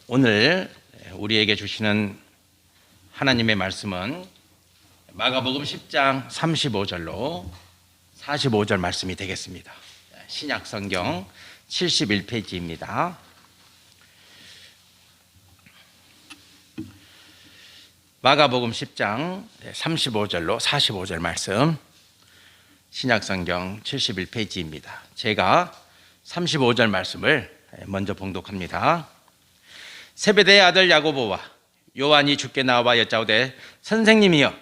오늘 우리에게 주시는 하나님의 말씀은 마가복음 10장 35절로 45절 말씀이 되겠습니다. 신약성경 71페이지입니다. 마가복음 10장 35절로 45절 말씀, 신약성경 71페이지입니다. 제가 35절 말씀을 먼저 봉독합니다. 세베대의 아들 야고보와 요한이 주께 나와 여짜오되 선생님이여,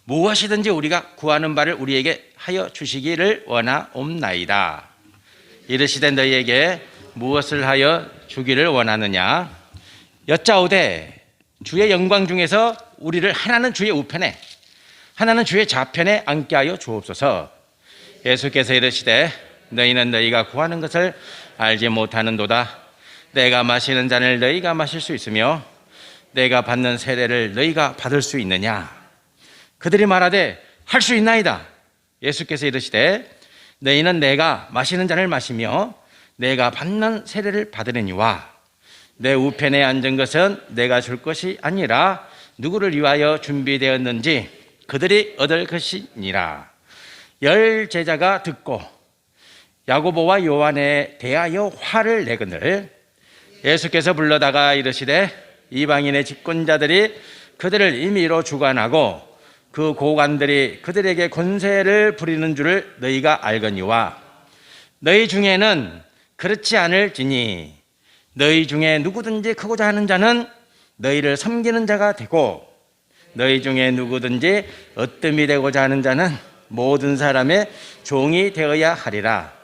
무엇이든지 우리가 구하는 바를 우리에게 하여 주시기를 원하옵나이다. 이르시되 너희에게 무엇을 하여 주기를 원하느냐? 여짜오되 주의 영광 중에서 우리를 하나는 주의 우편에 하나는 주의 좌편에 앉게 하여 주옵소서. 예수께서 이르시되 너희는 너희가 구하는 것을 알지 못하는도다. 내가 마시는 잔을 너희가 마실 수 있으며 내가 받는 세례를 너희가 받을 수 있느냐? 그들이 말하되 할 수 있나이다. 예수께서 이르시되 너희는 내가 마시는 잔을 마시며 내가 받는 세례를 받으려니와 내 우편에 앉은 것은 내가 줄 것이 아니라 누구를 위하여 준비되었는지 그들이 얻을 것이니라. 10 제자가 듣고 야고보와 요한에 대하여 화를 내거늘 예수께서 불러다가 이르시되 이방인의 집권자들이 그들을 임의로 주관하고 그 고관들이 그들에게 권세를 부리는 줄을 너희가 알거니와 너희 중에는 그렇지 않을지니 너희 중에 누구든지 크고자 하는 자는 너희를 섬기는 자가 되고 너희 중에 누구든지 으뜸이 되고자 하는 자는 모든 사람의 종이 되어야 하리라.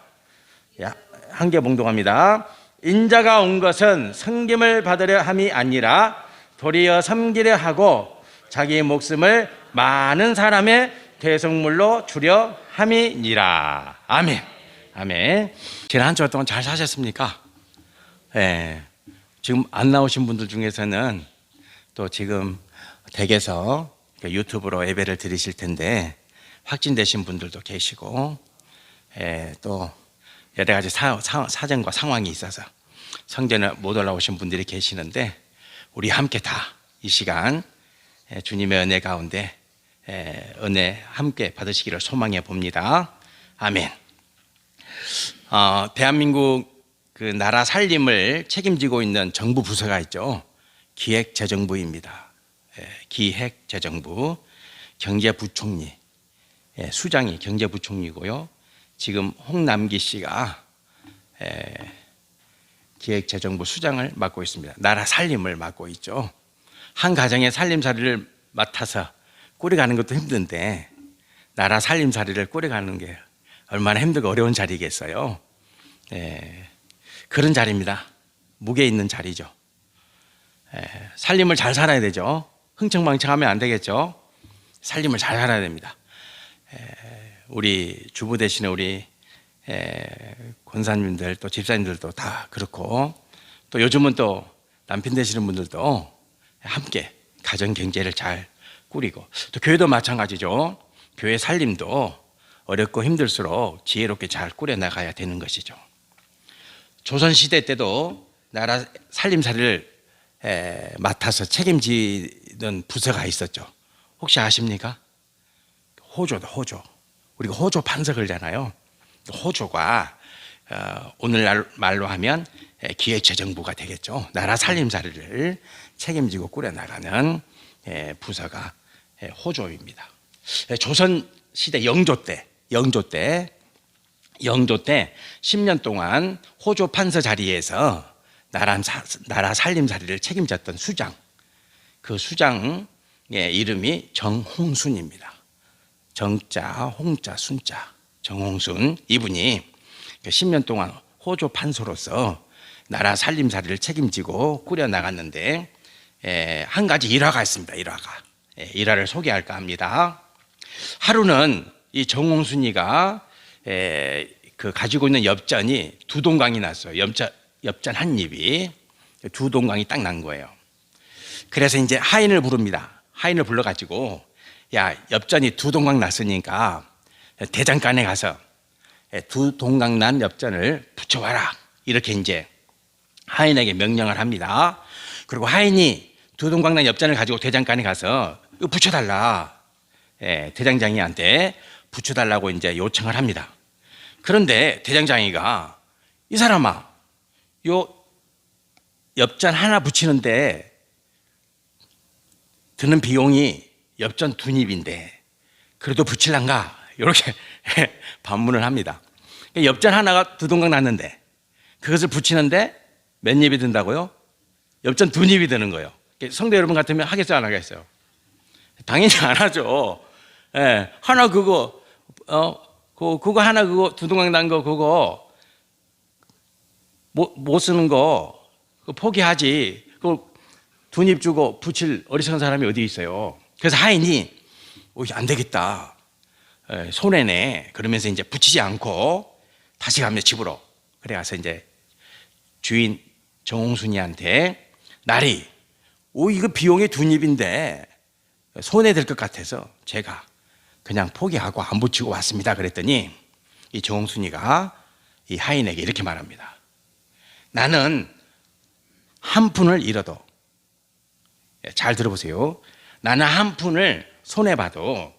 한 개 봉독합니다. 인자가 온 것은 섬김을 받으려 함이 아니라 도리어 섬기려 하고 자기 목숨을 많은 사람의 대속물로 주려 함이니라. 아멘. 아멘. 지난 한 주 동안 잘 사셨습니까? 네. 지금 안 나오신 분들 중에서는 또 지금 댁에서 유튜브로 예배를 드리실 텐데 확진되신 분들도 계시고, 또 여러 가지 사정과 상황이 있어서 성전에 못 올라오신 분들이 계시는데 우리 함께 다 이 시간 주님의 은혜 가운데 은혜 함께 받으시기를 소망해 봅니다. 아멘. 대한민국 그 나라 살림을 책임지고 있는 정부 부서가 있죠. 기획재정부입니다. 기획재정부, 경제부총리, 수장이 경제부총리고요. 지금 홍남기 씨가 기획재정부 수장을 맡고 있습니다. 나라 살림을 맡고 있죠. 한 가정의 살림살이를 맡아서 꾸려가는 것도 힘든데 나라 살림살이를 꾸려가는 게 얼마나 힘들고 어려운 자리겠어요. 그런 자리입니다. 무게 있는 자리죠. 살림을 잘 살아야 되죠. 흥청망청하면 안 되겠죠. 살림을 잘 살아야 됩니다. 우리 주부 되시는 우리 권사님들 또 집사님들도 다 그렇고 또 요즘은 또 남편 되시는 분들도 함께 가정 경제를 잘 꾸리고 또 교회도 마찬가지죠. 교회 살림도 어렵고 힘들수록 지혜롭게 잘 꾸려나가야 되는 것이죠. 조선시대 때도 나라 살림살이를 맡아서 책임지는 부서가 있었죠. 혹시 아십니까? 호조다, 호조. 우리가 호조 판서 걸잖아요. 호조가 오늘날 말로 하면 기획재정부가 되겠죠. 나라 살림살이를 책임지고 꾸려나가는 부서가 호조입니다. 조선시대 영조 때 10년 동안 호조 판서 자리에서 나라 살림살이를 책임졌던 수장, 그 수장의 이름이 정홍순입니다. 정자, 홍자, 순자, 정홍순. 이분이 10년 동안 호조 판서로서 나라 살림살이를 책임지고 꾸려나갔는데 한 가지 일화가 있습니다. 일화를 소개할까 합니다. 하루는 이 정홍순이가 그 가지고 있는 엽전이 두 동강이 났어요. 엽전 한 입이 두 동강이 딱 난 거예요. 그래서 이제 하인을 부릅니다. 하인을 불러가지고 야, 엽전이 두 동강 났으니까 대장간에 가서 두 동강 난 엽전을 붙여와라. 이렇게 이제 하인에게 명령을 합니다. 그리고 하인이 두동강당 엽전을 가지고 대장간에 가서 이거 붙여달라. 예, 대장장이한테 붙여달라고 이제 요청을 합니다. 그런데 대장장이가 이 사람아, 요 엽전 하나 붙이는데 드는 비용이 엽전 2닙인데 그래도 붙일란가? 이렇게 반문을 합니다. 엽전 하나가 두동강 났는데 그것을 붙이는데 몇 닙이 든다고요? 엽전 2닙이 드는 거예요. 성도 여러분 같으면 하겠어요, 안 하겠어요? 당연히 안 하죠. 예, 하나 그거 그거 하나 그거 두동강 난 거 그거 못 쓰는 거 그거 포기하지. 그거 2닙 주고 붙일 어리석은 사람이 어디 있어요? 그래서 하인이 안 되겠다. 손해네. 그러면서 이제 붙이지 않고 다시 가면 집으로. 그래 가서 이제 주인 정홍순이한테 나리, 이거 비용이 2닙인데 손해될 것 같아서 제가 그냥 포기하고 안 붙이고 왔습니다. 그랬더니 이 정홍순이가 이 하인에게 이렇게 말합니다. 나는 한 푼을 잃어도, 잘 들어보세요. 나는 한 푼을 손해봐도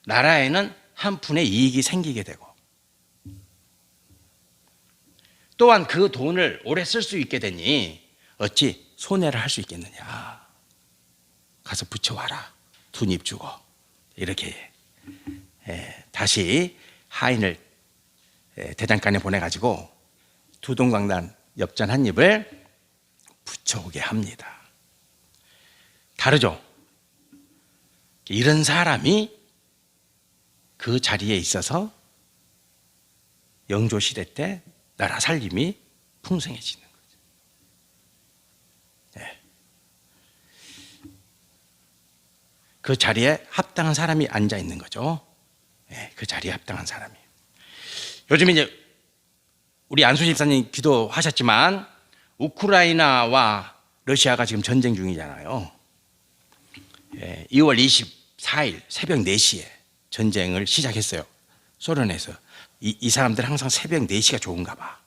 나라에는 한 푼의 이익이 생기게 되고 또한 그 돈을 오래 쓸 수 있게 되니 어찌 손해를 할 수 있겠느냐. 가서 붙여와라. 2닙 주고. 이렇게 다시 하인을 대장간에 보내가지고 두동강단 엽전 한 닙을 붙여오게 합니다. 다르죠? 이런 사람이 그 자리에 있어서 영조시대 때 나라 살림이 풍성해지는 거죠. 네. 그 자리에 합당한 사람이 앉아 있는 거죠. 네, 그 자리에 합당한 사람이. 요즘 이제 우리 안수 집사님 기도하셨지만 우크라이나와 러시아가 지금 전쟁 중이잖아요. 2월 24일 새벽 4시에 전쟁을 시작했어요. 소련에서. 이 사람들 항상 새벽 4시가 좋은가 봐.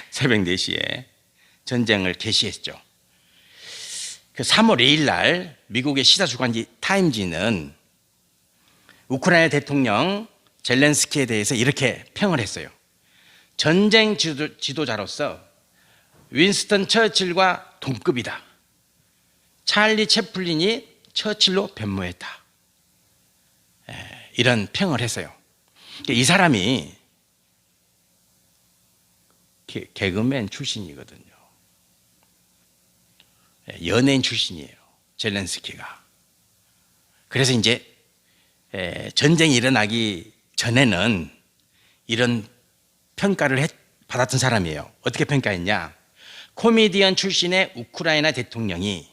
새벽 4시에 전쟁을 개시했죠. 그 3월 2일 날 미국의 시사주간지 타임지는 우크라이나 대통령 젤렌스키에 대해서 이렇게 평을 했어요. 전쟁 지도자로서 윈스턴 처칠과 동급이다. 찰리 채플린이 처칠로 변모했다. 이런 평을 했어요. 이 사람이 개그맨 출신이거든요. 연예인 출신이에요. 젤렌스키가. 그래서 이제 전쟁이 일어나기 전에는 이런 평가를 받았던 사람이에요. 어떻게 평가했냐? 코미디언 출신의 우크라이나 대통령이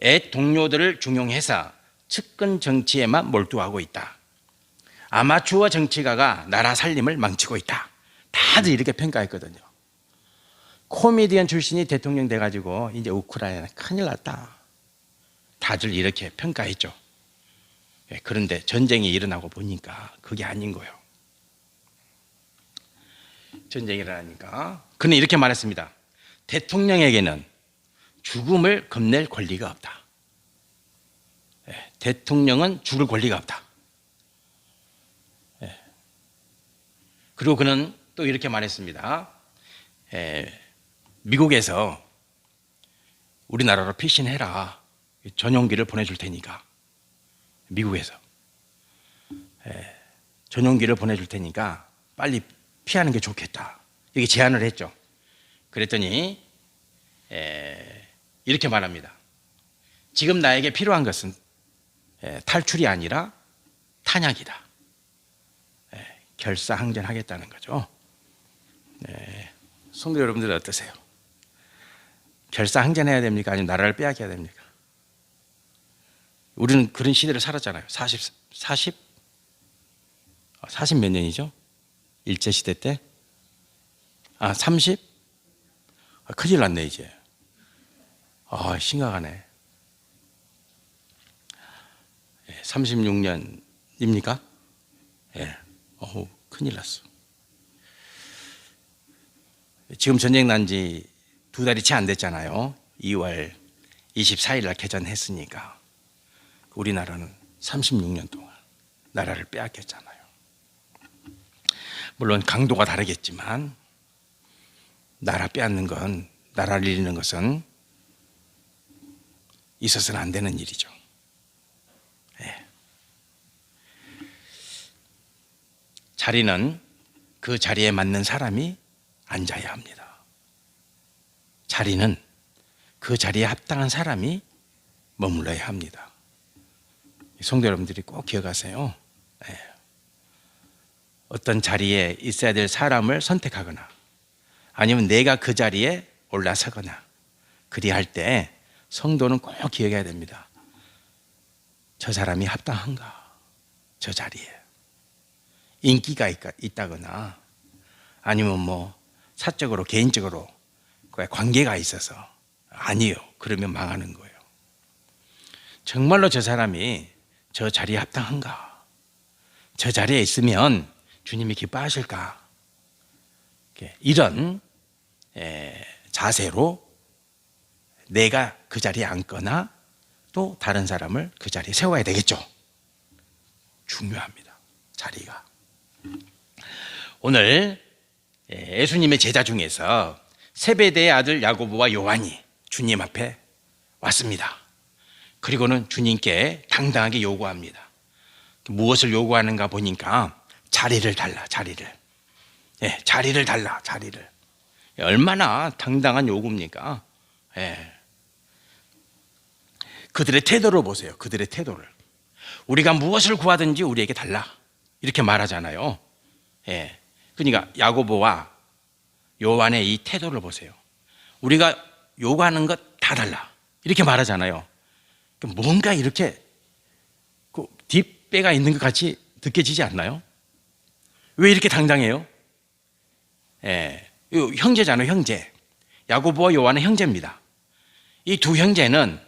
옛 동료들을 중용해서 측근 정치에만 몰두하고 있다. 아마추어 정치가가 나라 살림을 망치고 있다. 다들 이렇게 평가했거든요. 코미디언 출신이 대통령 돼가지고 이제 우크라이나 큰일 났다. 다들 이렇게 평가했죠. 그런데 전쟁이 일어나고 보니까 그게 아닌 거예요. 전쟁이 일어나니까 그는 이렇게 말했습니다. 대통령에게는 죽음을 겁낼 권리가 없다. 대통령은 죽을 권리가 없다. 그리고 그는 또 이렇게 말했습니다. 미국에서 우리나라로 피신해라. 전용기를 보내줄 테니까. 미국에서 전용기를 보내줄 테니까 빨리 피하는 게 좋겠다. 이렇게 제안을 했죠. 그랬더니 이렇게 말합니다. 지금 나에게 필요한 것은 탈출이 아니라 탄약이다. 결사항전하겠다는 거죠. 성도 여러분들 어떠세요? 결사항전해야 됩니까? 아니면 나라를 빼앗겨야 됩니까? 우리는 그런 시대를 살았잖아요. 40 몇 년이죠? 일제시대 때? 30? 큰일 났네 이제. 심각하네. 36년입니까? 큰일 났어. 지금 전쟁 난 지 2달이 채 안 됐잖아요. 2월 24일 날 개전했으니까 우리나라는 36년 동안 나라를 빼앗겼잖아요. 물론 강도가 다르겠지만 나라 빼앗는 건, 나라를 잃는 것은 있어서는 안 되는 일이죠. 예. 자리는 그 자리에 맞는 사람이 앉아야 합니다. 자리는 그 자리에 합당한 사람이 머물러야 합니다. 성도 여러분들이 꼭 기억하세요. 예. 어떤 자리에 있어야 될 사람을 선택하거나 아니면 내가 그 자리에 올라서거나 그리할 때 성도는 꼭 기억해야 됩니다. 저 사람이 합당한가? 저 자리에 인기가 있다거나 아니면 뭐 사적으로 개인적으로 관계가 있어서 아니요. 그러면 망하는 거예요. 정말로 저 사람이 저 자리에 합당한가? 저 자리에 있으면 주님이 기뻐하실까? 이런 자세로 내가 그 자리에 앉거나 또 다른 사람을 그 자리에 세워야 되겠죠. 중요합니다. 자리가. 오늘 예수님의 제자 중에서 세베대의 아들 야고보와 요한이 주님 앞에 왔습니다. 그리고는 주님께 당당하게 요구합니다. 무엇을 요구하는가 보니까 자리를 달라, 자리를. 예, 자리를 달라, 자리를. 얼마나 당당한 요구입니까? 예. 그들의 태도를 보세요. 그들의 태도를. 우리가 무엇을 구하든지 우리에게 달라. 이렇게 말하잖아요. 예. 그러니까 야고보와 요한의 이 태도를 보세요. 우리가 요구하는 것 다 달라. 이렇게 말하잖아요. 뭔가 이렇게 뒷배가 있는 것 같이 느껴지지 않나요? 왜 이렇게 당당해요? 예. 형제잖아요, 형제. 야고보와 요한은 형제입니다. 이 두 형제는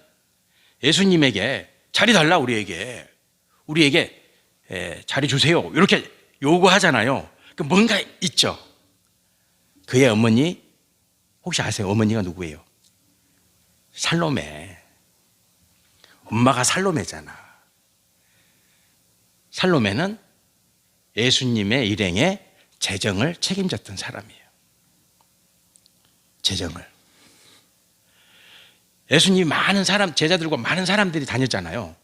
예수님에게 자리 달라, 우리에게 자리 주세요. 이렇게 요구하잖아요. 뭔가 있죠. 그의 어머니, 혹시 아세요? 어머니가 누구예요? 살로메. 엄마가 살로메잖아. 살로메는 예수님의 일행의 재정을 책임졌던 사람이에요. 재정을. 예수님이 많은 사람, 제자들과 많은 사람들이 다녔잖아요.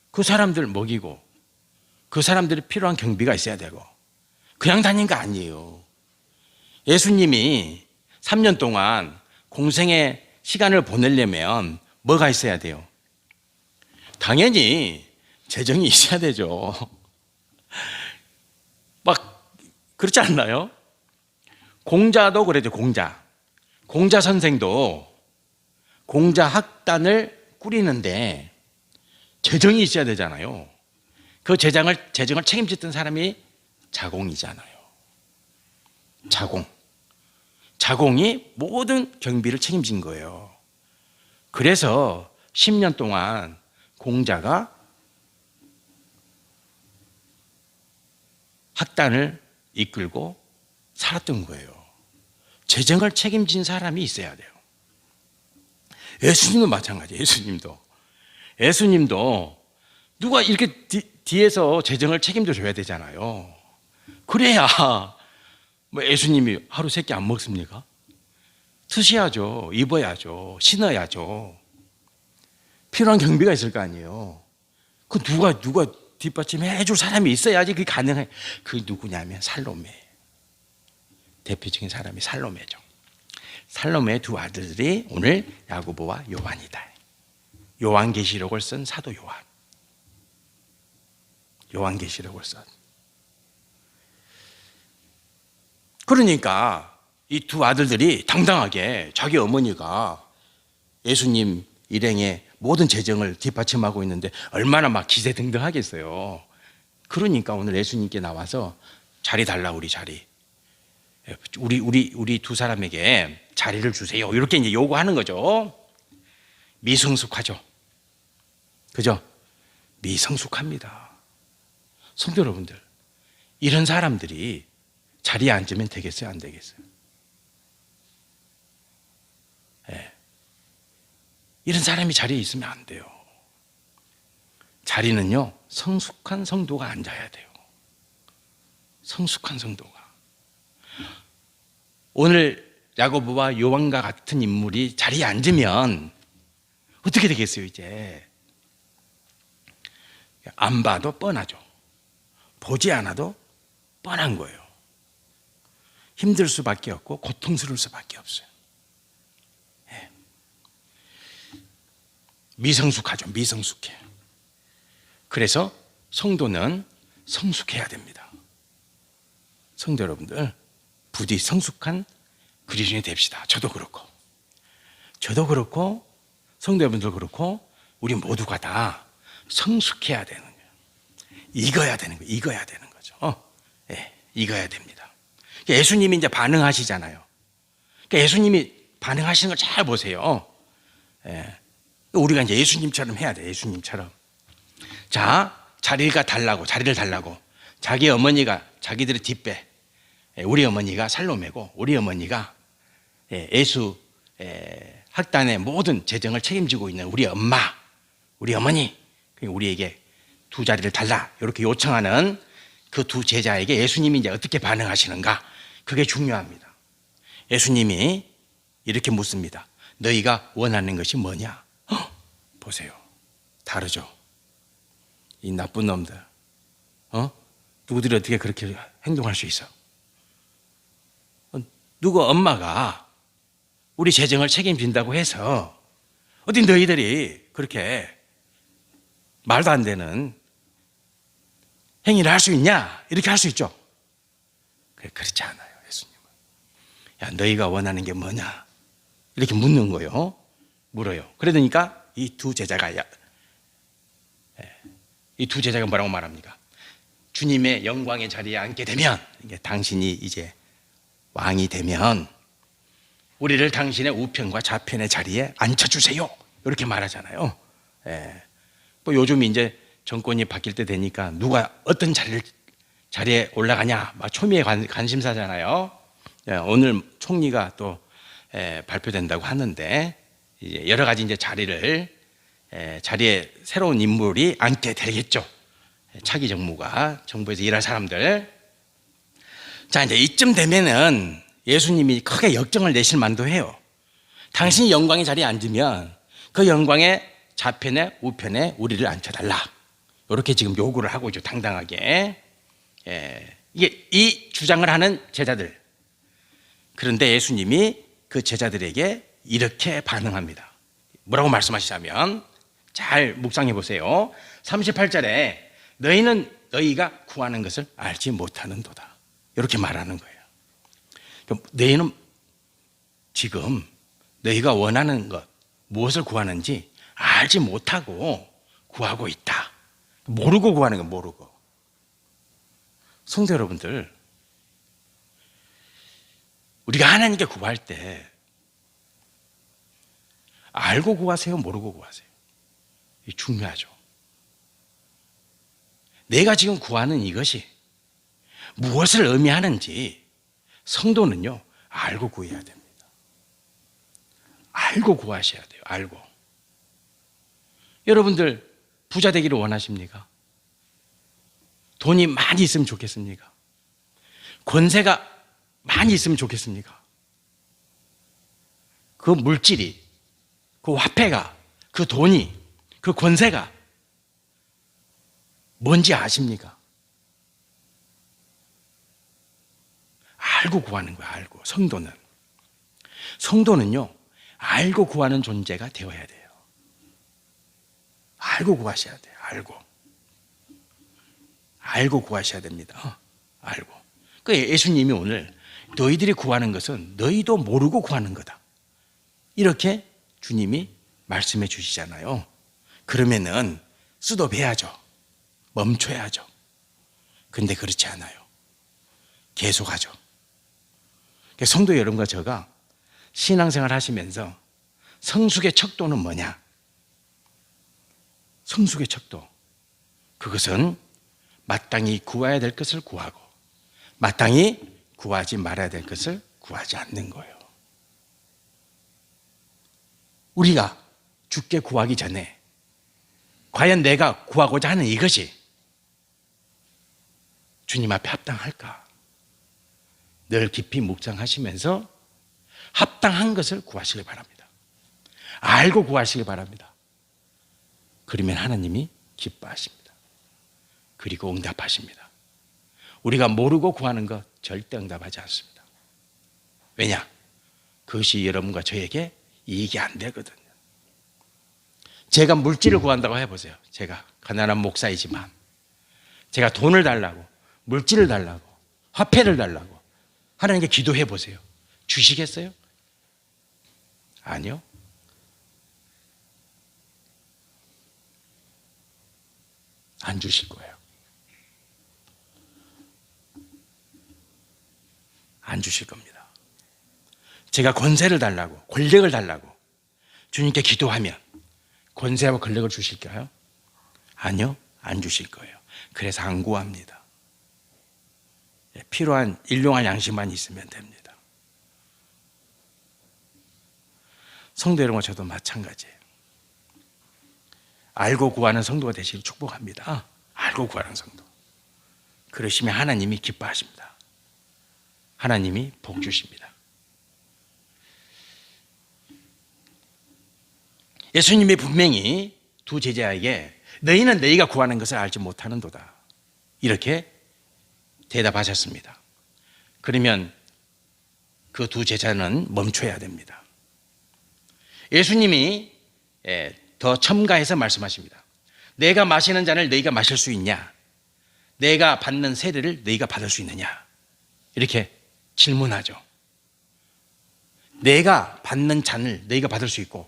그 사람들 먹이고 그 사람들이 필요한 경비가 있어야 되고 그냥 다닌 거 아니에요. 예수님이 3년 동안 공생의 시간을 보내려면 뭐가 있어야 돼요? 당연히 재정이 있어야 되죠. 막 그렇지 않나요? 공자도 그래죠. 공자 선생도 공자 학단을 꾸리는데 재정이 있어야 되잖아요. 그 재정을 책임졌던 사람이 자공이잖아요. 자공이 모든 경비를 책임진 거예요. 그래서 10년 동안 공자가 학단을 이끌고 살았던 거예요. 재정을 책임진 사람이 있어야 돼요. 예수님도 마찬가지예요. 예수님도 누가 이렇게 뒤에서 재정을 책임져 줘야 되잖아요. 그래야 뭐 예수님이 하루 3끼 안 먹습니까? 드셔야죠. 입어야죠. 신어야죠. 필요한 경비가 있을 거 아니에요. 그 누가 뒷받침해 줄 사람이 있어야지 그게 가능해. 그 누구냐면 살로메. 대표적인 사람이 살로메죠. 살로메의 두 아들들이 오늘 야고보와 요한이다. 요한계시록을 쓴 사도 요한. 요한계시록을 쓴. 그러니까 이 두 아들들이 당당하게 자기 어머니가 예수님 일행의 모든 재정을 뒷받침하고 있는데 얼마나 막 기세등등하겠어요. 그러니까 오늘 예수님께 나와서 자리 달라, 우리 자리. 우리 두 사람에게 자리를 주세요. 이렇게 이제 요구하는 거죠. 미성숙하죠. 그죠? 미성숙합니다. 성도 여러분들, 이런 사람들이 자리에 앉으면 되겠어요? 안 되겠어요? 이런 사람이 자리에 있으면 안 돼요. 자리는요, 성숙한 성도가 앉아야 돼요. 성숙한 성도가. 오늘 야고보와 요한과 같은 인물이 자리에 앉으면 어떻게 되겠어요, 이제? 안 봐도 뻔하죠. 보지 않아도 뻔한 거예요. 힘들 수밖에 없고 고통스러울 수밖에 없어요. 예. 미성숙하죠. 미성숙해. 그래서 성도는 성숙해야 됩니다. 성도 여러분들, 부디 성숙한 그리스도인이 됩시다. 저도 그렇고 성도 여러분들 그렇고 우리 모두가 다 성숙해야 되는 거예요. 익어야 되는 거죠. 예, 익어야 됩니다. 예수님이 이제 반응하시잖아요. 예수님이 반응하시는 걸 잘 보세요. 예, 우리가 이제 예수님처럼 해야 돼. 예수님처럼. 자, 자리를 달라고 자기 어머니가 자기들의 뒷배, 우리 어머니가 살로메고 우리 어머니가 예수 학단의 모든 재정을 책임지고 있는 우리 어머니, 우리에게 두 자리를 달라 이렇게 요청하는 그 두 제자에게 예수님이 이제 어떻게 반응하시는가, 그게 중요합니다. 예수님이 이렇게 묻습니다. 너희가 원하는 것이 뭐냐? 보세요. 다르죠. 이 나쁜 놈들, 누구들이 어떻게 그렇게 행동할 수 있어? 누구 엄마가 우리 재정을 책임진다고 해서 어디 너희들이 그렇게 말도 안 되는 행위를 할 수 있냐? 이렇게 할 수 있죠. 그렇지 않아요. 예수님은. 야, 너희가 원하는 게 뭐냐? 이렇게 묻는 거예요. 물어요. 그러니까 이 두 제자가 뭐라고 말합니까? 주님의 영광의 자리에 앉게 되면, 당신이 이제 왕이 되면 우리를 당신의 우편과 좌편의 자리에 앉혀주세요. 이렇게 말하잖아요. 또 요즘 이제 정권이 바뀔 때 되니까 누가 어떤 자리에 올라가냐, 막 초미의 관심사잖아요. 오늘 총리가 또 발표된다고 하는데, 이제 여러 가지 이제 자리에 새로운 인물이 앉게 되겠죠. 차기 정부에서 일할 사람들. 자, 이제 이쯤 되면은 예수님이 크게 역정을 내실 만도 해요. 당신이 영광의 자리에 앉으면 그 영광의 좌편에 우편에 우리를 앉혀달라. 이렇게 지금 요구를 하고 있죠. 당당하게. 이게 이 주장을 하는 제자들. 그런데 예수님이 그 제자들에게 이렇게 반응합니다. 뭐라고 말씀하시냐면, 잘 묵상해 보세요. 38절에 너희가 구하는 것을 알지 못하는도다. 이렇게 말하는 거예요. 너희는 지금 너희가 원하는 것, 무엇을 구하는지 알지 못하고 구하고 있다. 모르고 구하는 거, 모르고. 성도 여러분들, 우리가 하나님께 구할 때 알고 구하세요, 모르고 구하세요? 이게 중요하죠. 내가 지금 구하는 이것이 무엇을 의미하는지 성도는요, 알고 구해야 됩니다. 알고 구하셔야 돼요. 알고. 여러분들 부자 되기를 원하십니까? 돈이 많이 있으면 좋겠습니까? 권세가 많이 있으면 좋겠습니까? 그 물질이, 그 화폐가, 그 돈이, 그 권세가 뭔지 아십니까? 알고 구하는 거야. 알고. 성도는요, 알고 구하는 존재가 되어야 돼요. 알고 구하셔야 돼요. 알고 구하셔야 됩니다. 알고. 그 예수님이 오늘 너희들이 구하는 것은 너희도 모르고 구하는 거다, 이렇게 주님이 말씀해 주시잖아요. 그러면은 스톱해야죠. 멈춰야죠. 근데 그렇지 않아요. 계속하죠. 성도 여러분과 제가 신앙생활 하시면서 성숙의 척도는 뭐냐? 성숙의 척도, 그것은 마땅히 구해야 될 것을 구하고 마땅히 구하지 말아야 될 것을 구하지 않는 거예요. 우리가 주께 구하기 전에 과연 내가 구하고자 하는 이것이 주님 앞에 합당할까? 늘 깊이 묵상하시면서 합당한 것을 구하시기 바랍니다. 알고 구하시기 바랍니다. 그러면 하나님이 기뻐하십니다. 그리고 응답하십니다. 우리가 모르고 구하는 것 절대 응답하지 않습니다. 왜냐? 그것이 여러분과 저에게 이익이 안 되거든요. 제가 물질을 구한다고 해보세요. 제가 가난한 목사이지만 제가 돈을 달라고, 물질을 달라고, 화폐를 달라고 하나님께 기도해 보세요. 주시겠어요? 아니요. 안 주실 거예요. 안 주실 겁니다. 제가 권세를 달라고, 권력을 달라고 주님께 기도하면 권세와 권력을 주실까요? 아니요, 안 주실 거예요. 그래서 안 구합니다. 필요한 일용할 양식만 있으면 됩니다. 성도 여러분과 저도 마찬가지예요. 알고 구하는 성도가 되시길 축복합니다. 알고 구하는 성도. 그러시면 하나님이 기뻐하십니다. 하나님이 복 주십니다. 예수님이 분명히 두 제자에게 너희는 너희가 구하는 것을 알지 못하는도다, 이렇게 대답하셨습니다. 그러면 그 두 제자는 멈춰야 됩니다. 예수님이 더 첨가해서 말씀하십니다. 내가 마시는 잔을 너희가 마실 수 있냐? 내가 받는 세례를 너희가 받을 수 있느냐? 이렇게 질문하죠. 내가 받는 잔을 너희가 받을 수 있고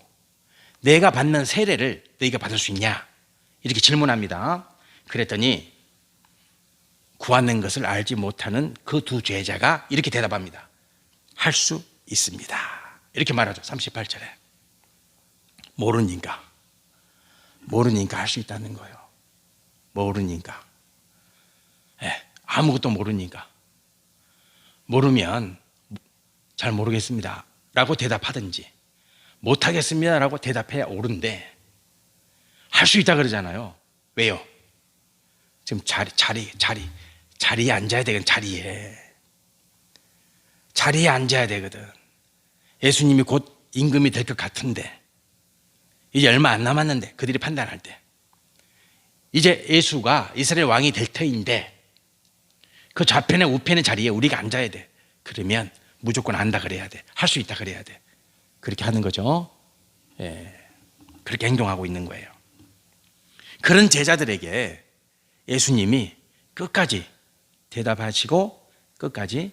내가 받는 세례를 너희가 받을 수 있냐? 이렇게 질문합니다. 그랬더니 구하는 것을 알지 못하는 그 두 제자가 이렇게 대답합니다. 할 수 있습니다. 이렇게 말하죠. 38절에. 모르니까 할 수 있다는 거예요. 모르니까. 아무것도 모르니까. 모르면 잘 모르겠습니다 라고 대답하든지 못하겠습니다 라고 대답해야 옳은데 할 수 있다 그러잖아요. 왜요? 지금 자리에 앉아야 되거든. 자리에 앉아야 되거든. 예수님이 곧 임금이 될 것 같은데 이제 얼마 안 남았는데 그들이 판단할 때 이제 예수가 이스라엘 왕이 될 터인데 그 좌편에 우편의 자리에 우리가 앉아야 돼. 그러면 무조건 안다 그래야 돼. 할 수 있다 그래야 돼. 그렇게 하는 거죠. 그렇게 행동하고 있는 거예요. 그런 제자들에게 예수님이 끝까지 대답하시고 끝까지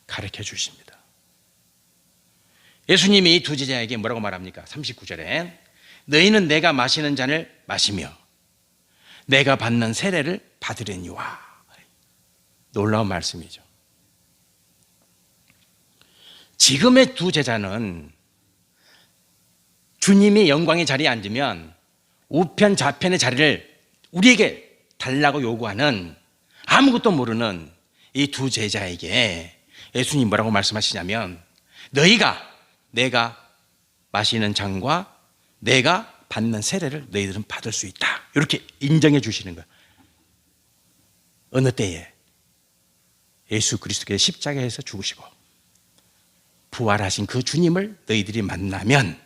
가르쳐 주십니다. 예수님이 두 제자에게 뭐라고 말합니까? 39절에 너희는 내가 마시는 잔을 마시며 내가 받는 세례를 받으려니와. 놀라운 말씀이죠. 지금의 두 제자는 주님이 영광의 자리에 앉으면 우편 좌편의 자리를 우리에게 달라고 요구하는 아무것도 모르는 이 두 제자에게 예수님 뭐라고 말씀하시냐면 너희가 내가 마시는 잔과 내가 받는 세례를 너희들은 받을 수 있다, 이렇게 인정해 주시는 거예요. 어느 때에? 예수 그리스도께서 십자가에서 죽으시고 부활하신 그 주님을 너희들이 만나면,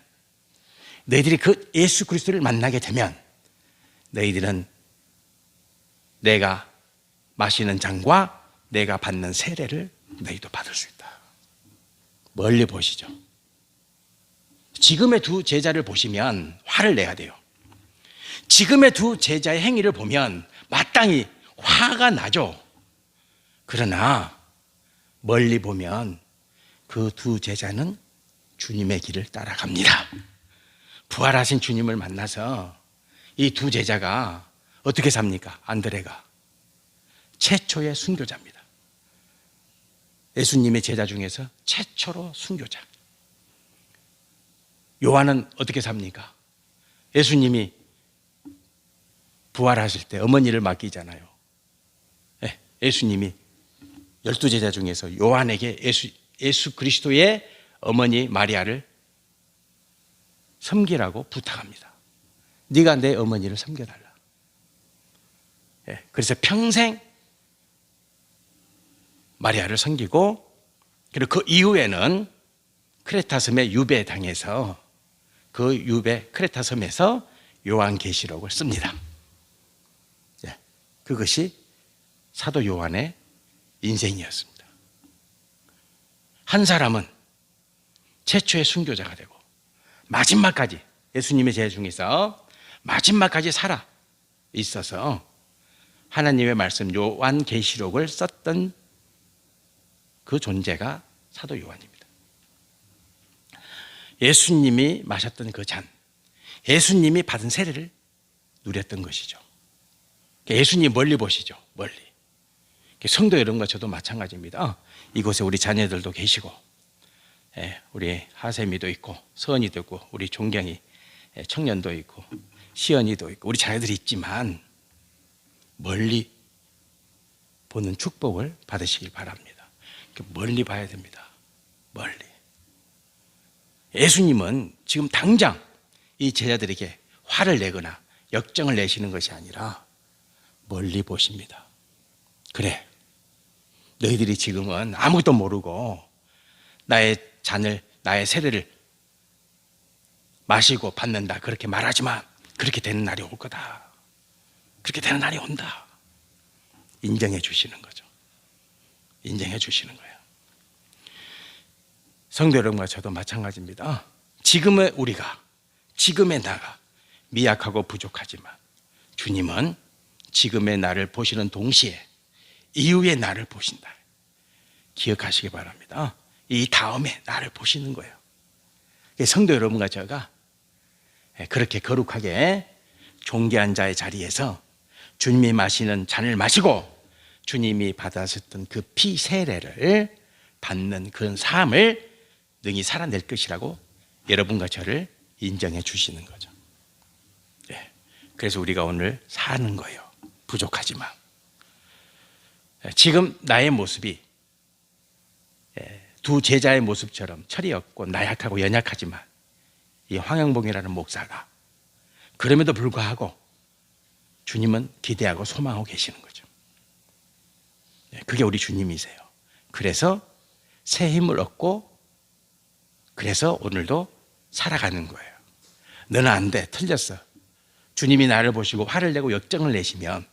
너희들이 그 예수 그리스도를 만나게 되면 너희들은 내가 마시는 잔과 내가 받는 세례를 너희도 받을 수 있다. 멀리 보시죠. 지금의 두 제자를 보시면 화를 내야 돼요. 지금의 두 제자의 행위를 보면 마땅히 화가 나죠. 그러나 멀리 보면 그 두 제자는 주님의 길을 따라갑니다. 부활하신 주님을 만나서 이 두 제자가 어떻게 삽니까? 안드레가 최초의 순교자입니다. 예수님의 제자 중에서 최초로 순교자. 요한은 어떻게 삽니까? 예수님이 부활하실 때 어머니를 맡기잖아요. 예수님이 12제자 중에서 요한에게 예수 그리스도의 어머니 마리아를 섬기라고 부탁합니다. 네가 내 어머니를 섬겨달라. 그래서 평생 마리아를 섬기고, 그리고 그 이후에는 크레타 섬의 유배 당해서 그 유배 크레타 섬에서 요한계시록을 씁니다. 그것이 사도 요한의 인생이었습니다. 한 사람은 최초의 순교자가 되고 마지막까지 예수님의 제자 중에서 마지막까지 살아 있어서 하나님의 말씀 요한계시록을 썼던 그 존재가 사도 요한입니다. 예수님이 마셨던 그 잔, 예수님이 받은 세례를 누렸던 것이죠. 예수님 멀리 보시죠. 멀리. 성도 여러분과 저도 마찬가지입니다. 이곳에 우리 자녀들도 계시고, 우리 하세미도 있고, 서은이도 있고, 우리 종경이 청년도 있고, 시연이도 있고, 우리 자녀들이 있지만 멀리 보는 축복을 받으시길 바랍니다. 멀리 봐야 됩니다. 멀리. 예수님은 지금 당장 이 제자들에게 화를 내거나 역정을 내시는 것이 아니라 멀리 보십니다. 그래, 너희들이 지금은 아무것도 모르고 나의 잔을, 나의 세례를 마시고 받는다 그렇게 말하지만 그렇게 되는 날이 올 거다. 그렇게 되는 날이 온다. 인정해 주시는 거죠. 인정해 주시는 거예요. 성도 여러분과 저도 마찬가지입니다. 지금의 우리가, 지금의 나가 미약하고 부족하지만 주님은 지금의 나를 보시는 동시에 이후의 나를 보신다. 기억하시기 바랍니다. 이 다음에 나를 보시는 거예요. 성도 여러분과 제가 그렇게 거룩하게 존귀한 자의 자리에서 주님이 마시는 잔을 마시고 주님이 받으셨던 그 피 세례를 받는 그런 삶을 능히 살아낼 것이라고 여러분과 저를 인정해 주시는 거죠. 그래서 우리가 오늘 사는 거예요. 부족하지만 지금 나의 모습이 두 제자의 모습처럼 철이 없고 나약하고 연약하지만 이 황영봉이라는 목사가 그럼에도 불구하고 주님은 기대하고 소망하고 계시는 거죠. 그게 우리 주님이세요. 그래서 새 힘을 얻고 그래서 오늘도 살아가는 거예요. 너는 안 돼, 틀렸어. 주님이 나를 보시고 화를 내고 역정을 내시면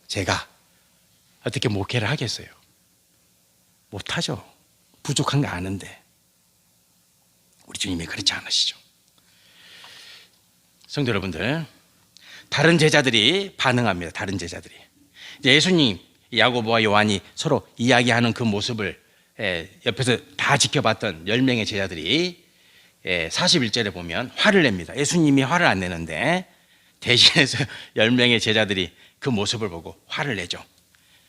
제가 어떻게 목회를 하겠어요? 못하죠. 부족한 거 아는데. 우리 주님이 그렇지 않으시죠. 성도 여러분들, 다른 제자들이 반응합니다. 다른 제자들이. 예수님, 야고보와 요한이 서로 이야기하는 그 모습을 옆에서 다 지켜봤던 10명의 제자들이 41절에 보면 화를 냅니다. 예수님이 화를 안 내는데 대신해서 10명의 제자들이 그 모습을 보고 화를 내죠.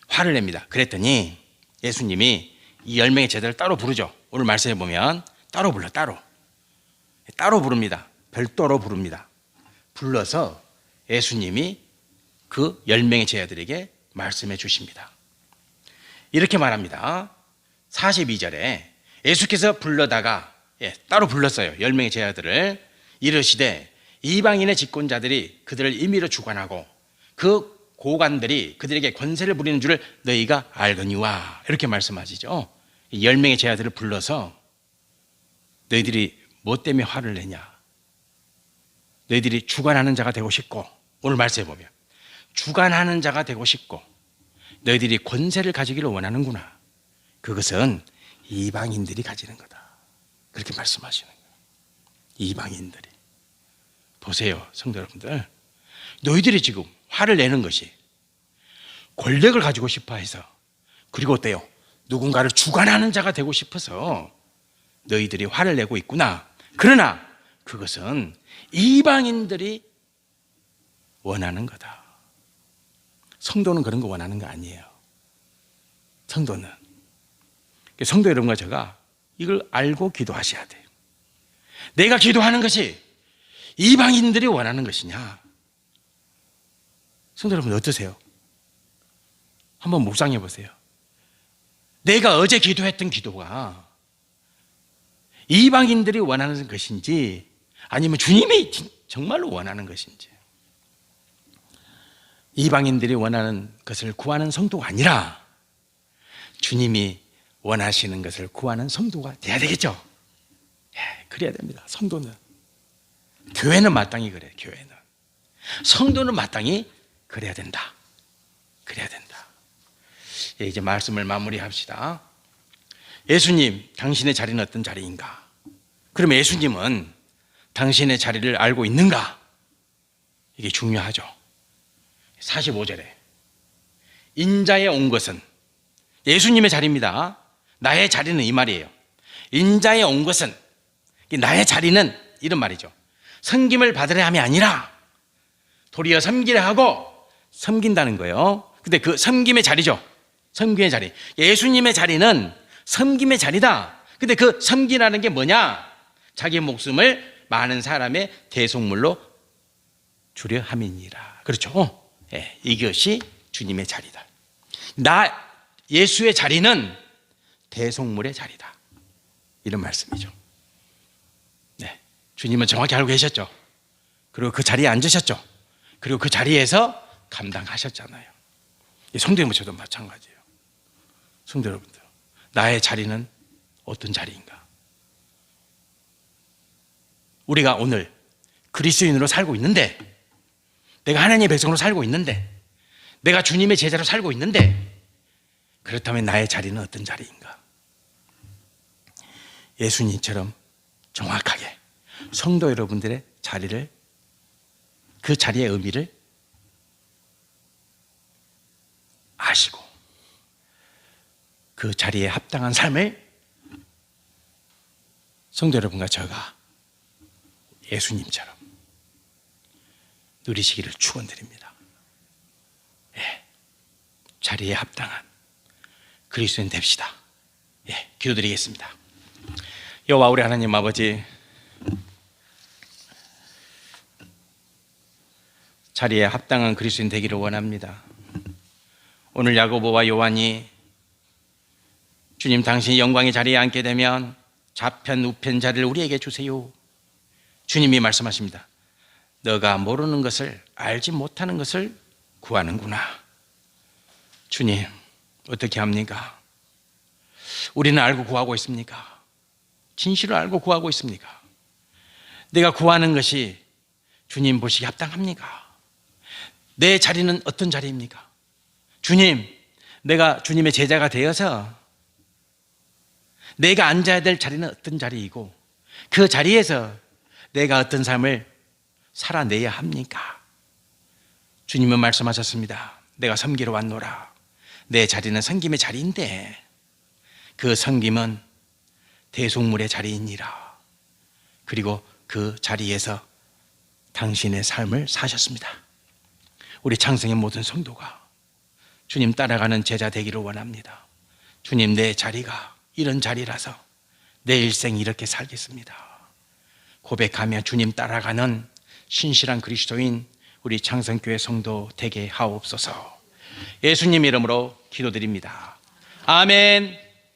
화를 냅니다. 그랬더니 예수님이 이 10명의 제자를 따로 부르죠. 오늘 말씀해 보면 따로 불러, 따로 부릅니다. 별도로 부릅니다. 불러서 예수님이 그 10명의 제자들에게 말씀해 주십니다. 이렇게 말합니다. 42절에 예수께서 불러다가 따로 불렀어요. 10명의 제자들을. 이르시되 이방인의 집권자들이 그들을 임의로 주관하고 그 고관들이 그들에게 권세를 부리는 줄을 너희가 알거니와. 이렇게 말씀하시죠. 10명의 제자들을 불러서 너희들이 뭐 때문에 화를 내냐? 너희들이 주관하는 자가 되고 싶고, 오늘 말씀해 보면 주관하는 자가 되고 싶고 너희들이 권세를 가지기를 원하는구나. 그것은 이방인들이 가지는 거다. 그렇게 말씀하시는 거예요. 이방인들이. 보세요, 성도 여러분들. 너희들이 지금 화를 내는 것이 권력을 가지고 싶어 해서, 그리고 어때요? 누군가를 주관하는 자가 되고 싶어서 너희들이 화를 내고 있구나. 그러나 그것은 이방인들이 원하는 거다. 성도는 그런 거 원하는 거 아니에요. 성도 여러분과 제가 이걸 알고 기도하셔야 돼요. 내가 기도하는 것이 이방인들이 원하는 것이냐? 성도 여러분 어떠세요? 한번 묵상해 보세요. 내가 어제 기도했던 기도가 이방인들이 원하는 것인지 아니면 주님이 정말로 원하는 것인지, 이방인들이 원하는 것을 구하는 성도가 아니라 주님이 원하시는 것을 구하는 성도가 돼야 되겠죠. 예, 그래야 됩니다. 성도는, 교회는 마땅히 그래요. 교회는, 성도는 마땅히 그래야 된다. 그래야 된다. 예, 이제 말씀을 마무리합시다. 예수님, 당신의 자리는 어떤 자리인가? 그럼 예수님은 당신의 자리를 알고 있는가? 이게 중요하죠. 45절에 인자에 온 것은, 예수님의 자리입니다. 나의 자리는 이 말이에요. 인자에 온 것은, 나의 자리는 이런 말이죠. 섬김을 받으려 함이 아니라 도리어 섬기려 하고 섬긴다는 거예요. 근데 그 섬김의 자리죠. 섬김의 자리. 예수님의 자리는 섬김의 자리다. 근데 그 섬기라는 게 뭐냐? 자기 목숨을 많은 사람의 대속물로 주려 함이니라. 그렇죠? 예, 이것이 주님의 자리다. 예수의 자리는 대속물의 자리다. 이런 말씀이죠. 네, 주님은 정확히 알고 계셨죠. 그리고 그 자리에 앉으셨죠. 그리고 그 자리에서 감당하셨잖아요. 성도 여러분도 마찬가지예요. 성도 여러분들, 나의 자리는 어떤 자리인가? 우리가 오늘 그리스도인으로 살고 있는데, 내가 하나님의 백성으로 살고 있는데, 내가 주님의 제자로 살고 있는데, 그렇다면 나의 자리는 어떤 자리인가? 예수님처럼 정확하게 성도 여러분들의 자리를, 그 자리의 의미를 아시고 그 자리에 합당한 삶을 성도 여러분과 저가 예수님처럼 누리시기를 축원드립니다. 예, 자리에 합당한 그리스도인 됩시다. 예, 기도드리겠습니다. 여호와 우리 하나님 아버지, 자리에 합당한 그리스도인 되기를 원합니다. 오늘 야고보와 요한이 주님 당신이 영광의 자리에 앉게 되면 좌편 우편 자리를 우리에게 주세요. 주님이 말씀하십니다. 너가 모르는 것을, 알지 못하는 것을 구하는구나. 주님, 어떻게 합니까? 우리는 알고 구하고 있습니까? 진실을 알고 구하고 있습니까? 내가 구하는 것이 주님 보시기에 합당합니까? 내 자리는 어떤 자리입니까? 주님, 내가 주님의 제자가 되어서 내가 앉아야 될 자리는 어떤 자리이고, 그 자리에서 내가 어떤 삶을 살아내야 합니까? 주님은 말씀하셨습니다. 내가 섬기러 왔노라. 내 자리는 섬김의 자리인데 그 섬김은 대속물의 자리이니라. 그리고 그 자리에서 당신의 삶을 사셨습니다. 우리 창성의 모든 성도가 주님 따라가는 제자 되기를 원합니다. 주님, 내 자리가 이런 자리라서 내 일생 이렇게 살겠습니다. 고백하며 주님 따라가는 신실한 그리스도인 우리 창성교회 성도 되게 하옵소서. 예수님 이름으로 기도드립니다. 아멘.